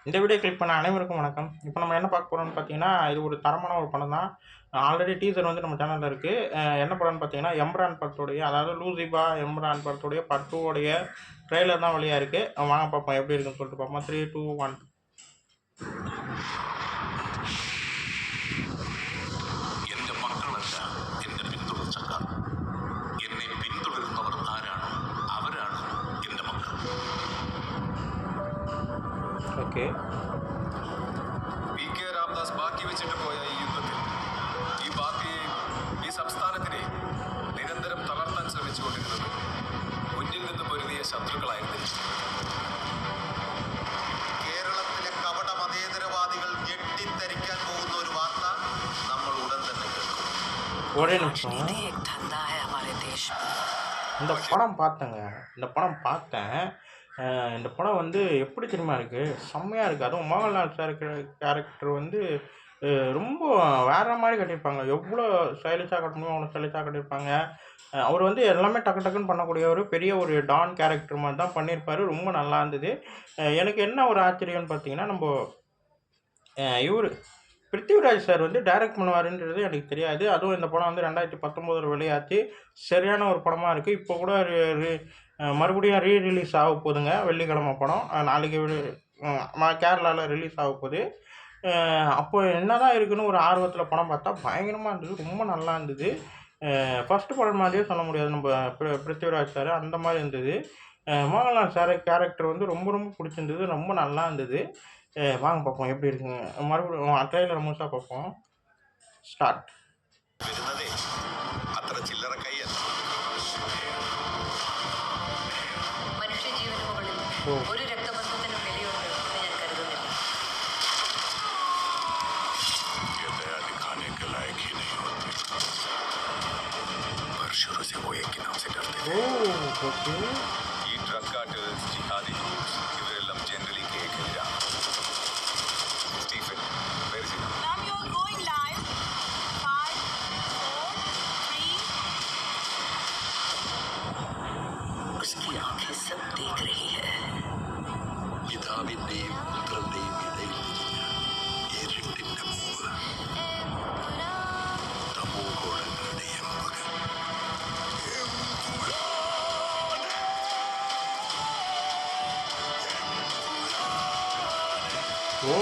இந்த video click பண்ண அனைவருக்கும் வணக்கம். இப்போ நம்ம என்ன பார்க்க போறோம்னு பார்த்தீங்கன்னா, இது ஒரு தரமான ஒரு படம் தான். ஆல்ரெடி டீசர் வந்து நம்ம சேனல்ல இருக்கு. என்ன படம்னு பார்த்தீங்கன்னா, எம்ரான் படத்துடைய அதாவது லூசிபா எம்ரான் படத்துடைய பார்ட் 2 உடைய ட்ரெய்லர் தான் வெளியா இருக்கு. வாங்க பார்ப்போம் எப்படி இருக்குன்னு சொல்லிட்டு பார்ப்போம். 3, 2, 1. എന്റെ മക്കളല്ല എന്റെ പിന്തുടർച്ചക്കാർ. എന്നെ പിന്തുടരുന്നവർ ആരാണോ അവരാണ് എന്റെ മക്കൾ. ഓക്കെ. പി.കെ. രാംദാസ് ബാക്കി വെച്ചിട്ട് പോയ ഈ യുദ്ധത്തിൽ ഈ പാർട്ടിയെയും ഈ സംസ്ഥാനത്തിനെയും നിരന്തരം തളർത്താൻ ശ്രമിച്ചുകൊണ്ടിരുന്നത് മുന്നിൽ നിന്ന് പൊരുതിയ ശത്രുക്കളായിരുന്നില്ല. കേരളത്തിലെ കപട മതേതരവാദികൾ ഞെട്ടിത്തരിക്കാൻ പോകുന്ന ഒരു വാർത്ത നമ്മൾ ഉടൻ തന്നെ കേൾക്കും. ஒரே நிமிஷம். இந்த படம் பார்த்தேங்க. இந்த படம் வந்து எப்படி தெரியுமா இருக்கு? செம்மையா இருக்கு. அதுவும் மோகன்லால் சார் கேரக்டர் வந்து ரொம்ப வேற மாரி கட்டியிருப்பாங்க. எவ்வளோ ஸ்டைலிஷா கட்ட முடியுமோ அவ்வளோ ஸ்டைலிஷா கட்டியிருப்பாங்க. அவர் வந்து எல்லாமே டக்கு டக்குன்னு பண்ணக்கூடியவரு. பெரிய ஒரு டான் கேரக்டர் மாரி தான் பண்ணியிருப்பாரு. ரொம்ப நல்லா இருந்தது. எனக்கு என்ன ஒரு ஆச்சரியம்னு பார்த்தீங்கன்னா, இவரு பிருத்திவிராஜ் சார் வந்து டைரக்ட் பண்ணுவாருன்றது எனக்கு தெரியாது. அதுவும் இந்த படம் வந்து 2019 வெளியாச்சு. சரியான ஒரு படமா இருக்கு. இப்போ கூட மறுபடியும் ரிலீஸ் ஆக போகுதுங்க. வெள்ளிக்கிழமை படம். நாளைக்கு கேரளால ரிலீஸ் ஆக போகுது. அப்போ என்னதான் இருக்குன்னு ஒரு ஆர்வத்தில் படம் பார்த்தா பயங்கரமாக இருந்தது. ரொம்ப நல்லா இருந்தது. ஃபர்ஸ்ட் படம் மாதிரியே சொல்ல முடியாது. நம்ம பிருத்திவிராஜ் சார் அந்த மாதிரி இருந்தது. மோகன்லால் சார் கேரக்டர் வந்து ரொம்ப ரொம்ப பிடிச்சிருந்தது. ரொம்ப நல்லா இருந்தது. வாங்க பார்ப்போம் எப்படி இருக்குங்க. மறுபடியும் ட்ரெய்லர் முழுசாக பார்ப்போம். ஸ்டார்ட். വരുന്നതേ അത്ര ചില്ലറ കയ്യല്ല. മനുഷ്യജീവന് മുകളിൽ ഓ. ഒരു രക്തബന്ധത്തിനും വിലയുണ്ട് എന്ന് ഞാൻ കരുതുന്നില്ല. ये दया दिखाने के लायक ही नहीं होते, पर शुरू से वो एक ही नाम से डरते थे. ഓക്കെ. ഈ ഡ്രഗ് കാർട്ടൽസ്, ജിഹാദി ഗ്രൂപ്പ്സ് ഇവരെല്ലാം ജനറലി കേൾക്കില്ല. Stephen Ma'am, you are going live. 5, 4, 3. उसकी आंखें सब देख रही है. പിതാവിന്റെയും പുത്രന്റെയും ഇടയിൽ തിരിഞ്ഞ ഇരുട്ടിന്റെ മൂവ്, തമോഗോളങ്ങളുടെ എമ്പുകൾ. ഓ,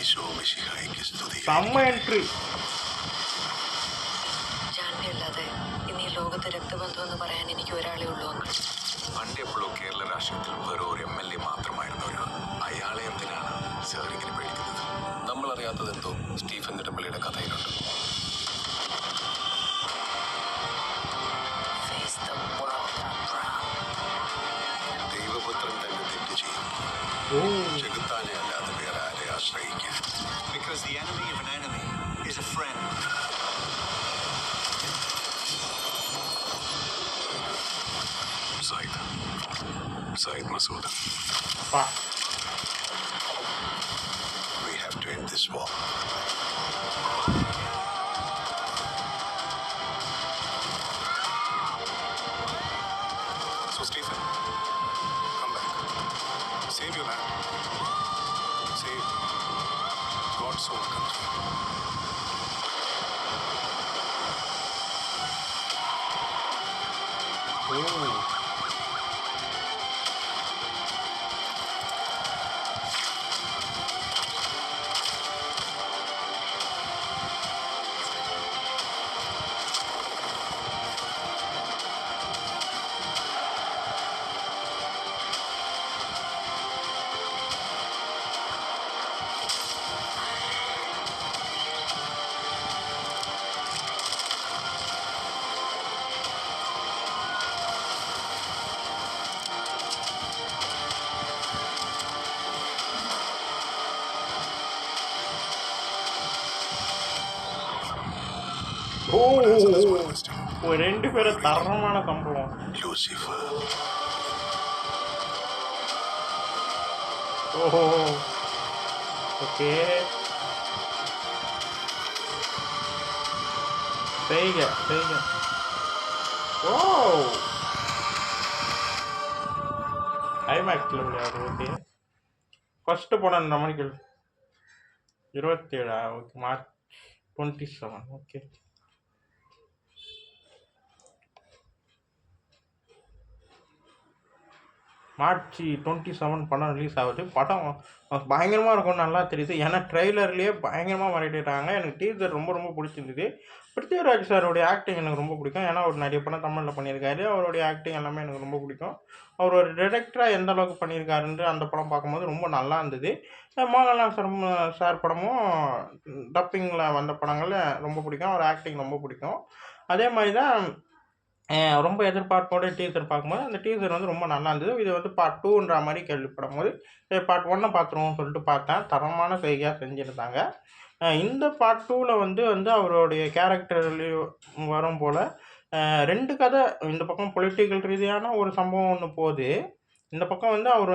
ഈശോ മിശിഹായ്ക്ക് സ്തുതി. செம்ம എൻട്രി. ജാൻവിയല്ലാതെ ഇന്ന് ഈ ലോകത്ത് രക്തബന്ധം എന്ന് പറയാൻ എനിക്ക് ഒരാളേ ഉള്ളൂ അങ്കിൾ. പണ്ട് എപ്പോഴും കേരള രാഷ്ട്രീയത്തിൽ വെറും ഒരു MLA മാത്രമായിരുന്ന ഒരാൾ. അയാളെ എന്തിനാണ് സാർ ഇങ്ങനെ പേടിക്കുന്നത്? നമ്മൾ അറിയാത്തതെന്തോ Stephen നെടുമ്പള്ളിയുടെ കഥയിലുണ്ട്. Face the world I'm proud. ദൈവപുത്രൻ തന്നെ തെറ്റ് ചെയ്യും. ഓ, ചെകുത്താനെ അല്ലാതെ വേറെ ആരെ ആശ്രയിക്കാൻ? Because the enemy of an enemy is a friend. Said Masood. பா. We have to end this war. So Stephen, come back. Save your land. Save God's own country. ஓ, ஓ, ஒரு 2 பேரும் தரமான சம்பவம். ലൂസിഫർ. ஓஹோ, ஓகே. செய்க. ஓ, ஐமேக்ஸில் விளையாடு. ஓகே. ஃபஸ்ட்டு படம்ன்ற மாதிரி கேள்வி. 27 ஓகே. March 27 okay. மார்ச் 27 படம் ரிலீஸ் ஆகுது. படம் பயங்கரமாக இருக்கும்னு நல்லா தெரியுது. ஏன்னா ட்ரெய்லர்லேயே பயங்கரமாக மாறிட்டுட்டாங்க. எனக்கு டீசர் ரொம்ப ரொம்ப பிடிச்சிருந்தது. பிருத்திவிராஜ் சாரோடைய ஆக்டிங் எனக்கு ரொம்ப பிடிக்கும். ஏன்னா அவர் நிறைய படம் தமிழில் பண்ணியிருக்காரு. அவருடைய ஆக்டிங் எல்லாமே எனக்கு ரொம்ப பிடிக்கும். அவர் ஒரு டிரெக்டராக எந்த அளவுக்கு பண்ணியிருக்காருன்ட்டு அந்த படம் பார்க்கும்போது ரொம்ப நல்லா இருந்தது. மோகன்லால் சார் படமும் டப்பிங்கில் வந்த படங்கள் ரொம்ப பிடிக்கும். அவர் ஆக்டிங் ரொம்ப பிடிக்கும். அதே மாதிரி தான் ரொம்ப எதிர்பார்ப்போட டீசர் பார்க்கும்போது அந்த டீசர் வந்து ரொம்ப நல்லா இருந்தது. இது வந்து பார்ட் 2ன்ற மாதிரி கேள்விப்படும்போது பார்ட் 1 பார்த்துருவோம்னு சொல்லிட்டு பார்த்தேன். தரமான செய்கையாக செஞ்சுருந்தாங்க. இந்த பார்ட் 2ல் வந்து அவருடைய கேரக்டர்லேயும் வரும் போல் 2 கதை. இந்த பக்கம் பொலிட்டிக்கல் ரீதியான ஒரு சம்பவம் ஒன்று போகுது. இந்த பக்கம் வந்து அவர்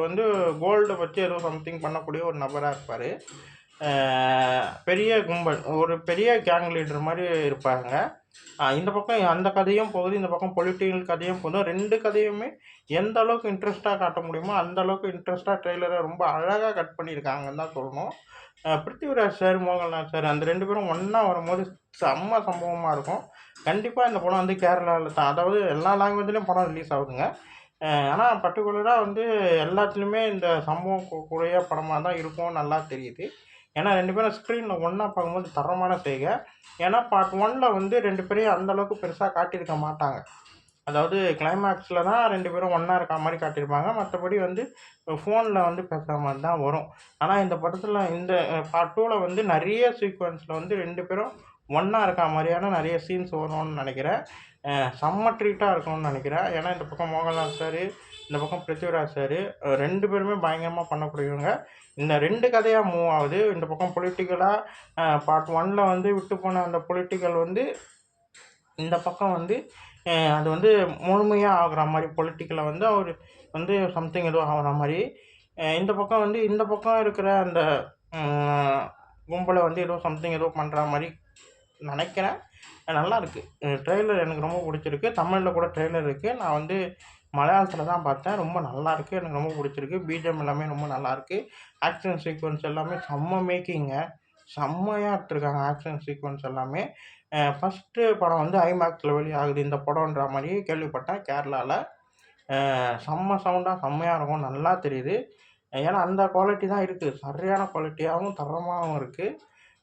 வந்து கோல்டை வச்சு ஏதோ சம்திங் பண்ணக்கூடிய ஒரு நபராக இருப்பார். பெரிய கும்பல், ஒரு பெரிய கேங் லீடர் மாதிரி இருப்பாங்க. இந்த பக்கம் அந்த கதையும் போகுது, இந்த பக்கம் பொலிட்டிக்கல் கதையும் போகுது. 2 கதையுமே எந்த அளவுக்கு இன்ட்ரெஸ்ட்டாக காட்ட முடியுமோ அந்த அளவுக்கு இன்ட்ரெஸ்ட்டாக ட்ரெய்லரை ரொம்ப அழகாக கட் பண்ணியிருக்காங்கன்னு தான் சொல்லணும். பிருத்திவிராஜ் சார், மோகன்லால் சார் அந்த 2 பேரும் ஒன்றா வரும்போது செம்ம சம்பவமாக இருக்கும். கண்டிப்பாக இந்த படம் வந்து கேரளாவில் தான், அதாவது எல்லா லாங்குவேஜ்லேயும் படம் ரிலீஸ் ஆகுதுங்க. ஆனால் பர்டிகுலராக வந்து எல்லாத்துலேயுமே இந்த சம்பவம் கூடிய படமாக தான் இருக்கும் நல்லா தெரியுது. ஏன்னா 2 பேரும் ஸ்க்ரீனில் ஒன்றா பார்க்கும்போது தரமான செய்கை. ஏன்னா பார்ட் 1ல் வந்து 2 பேரையும் அந்தளவுக்கு பெருசாக காட்டியிருக்க மாட்டாங்க. அதாவது கிளைமேக்ஸில் தான் 2 பேரும் ஒன்றா இருக்க மாதிரி காட்டியிருப்பாங்க. மற்றபடி வந்து ஃபோனில் வந்து பேசுகிற மாதிரி தான் வரும். ஆனால் இந்த படத்தில் இந்த பார்ட் 2ல் வந்து நிறைய சீக்வன்ஸில் வந்து 2 பேரும் ஒன்றா இருக்க மாதிரியான நிறைய சீன்ஸ் வரும்னு நினைக்கிறேன். செம்ம ட்ரீட்டாக இருக்கும்னு நினைக்கிறேன். ஏன்னா இந்த பக்கம் மோகன்லால் சார், இந்த பக்கம் பிருத்திவிராஜ் சார் 2 பேருமே பயங்கரமாக பண்ணக்கூடியவங்க. இந்த 2 கதையாக மூவ் ஆகுது. இந்த பக்கம் பொலிட்டிக்கலாக பார்ட் 1ல் வந்து விட்டு போன அந்த பொலிட்டிக்கல் வந்து இந்த பக்கம் வந்து அது வந்து முழுமையாக ஆகுற மாதிரி பொலிட்டிக்கலை வந்து அவர் வந்து சம்திங் ஏதோ ஆகிற மாதிரி. இந்த பக்கம் வந்து இந்த பக்கம் இருக்கிற அந்த கும்பலை வந்து ஏதோ சம்திங் ஏதோ பண்ணுற மாதிரி நினைக்கிறேன். நல்லாயிருக்கு. ட்ரெய்லர் எனக்கு ரொம்ப பிடிச்சிருக்கு. தமிழில் கூட ட்ரெய்லர் இருக்குது. நான் வந்து மலையாளத்தில் தான் பார்த்தேன். ரொம்ப நல்லாயிருக்கு. எனக்கு ரொம்ப பிடிச்சிருக்கு. பிஜிஎம் எல்லாமே ரொம்ப நல்லாயிருக்கு. ஆக்ஷன் சீக்வன்ஸ் எல்லாமே செம்ம மேக்கிங்க. செம்மையாக எடுத்துருக்காங்க ஆக்ஷன் சீக்வன்ஸ் எல்லாமே. ஃபஸ்ட்டு படம் வந்து ஐமேக்ஸில் வெளியாகுது இந்த படம்ன்ற மாதிரி கேள்விப்பட்டேன் கேரளாவில். செம்ம சவுண்டாக செம்மையாக இருக்கும், நல்லா தெரியுது. ஏன்னா அந்த குவாலிட்டி தான் இருக்குது. சரியான குவாலிட்டியாகவும் தரமாகவும் இருக்குது.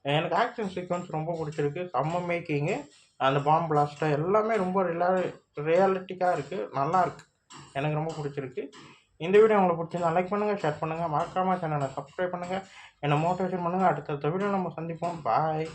எனக்கு ஆக்ஷன் சீக்வன்ஸ் ரொம்ப பிடிச்சிருக்கு. செம்ம மேக்கிங்கு, அந்த பாம் பிளாஸ்ட்டு எல்லாமே ரொம்ப ரியாலிட்டிக்காக இருக்குது. நல்லாயிருக்கு. எனக்கு ரொம்ப பிடிச்சிருக்கு. இந்த வீடியோ உங்களுக்கு பிடிச்சிருந்தா லைக் பண்ணுங்கள், ஷேர் பண்ணுங்கள், மறக்காமல் சேனலை சப்ஸ்கிரைப் பண்ணுங்கள், என்னை மோட்டிவேஷன் பண்ணுங்கள். அடுத்தடுத்த வீடியோ நம்ம சந்திப்போம். பாய்.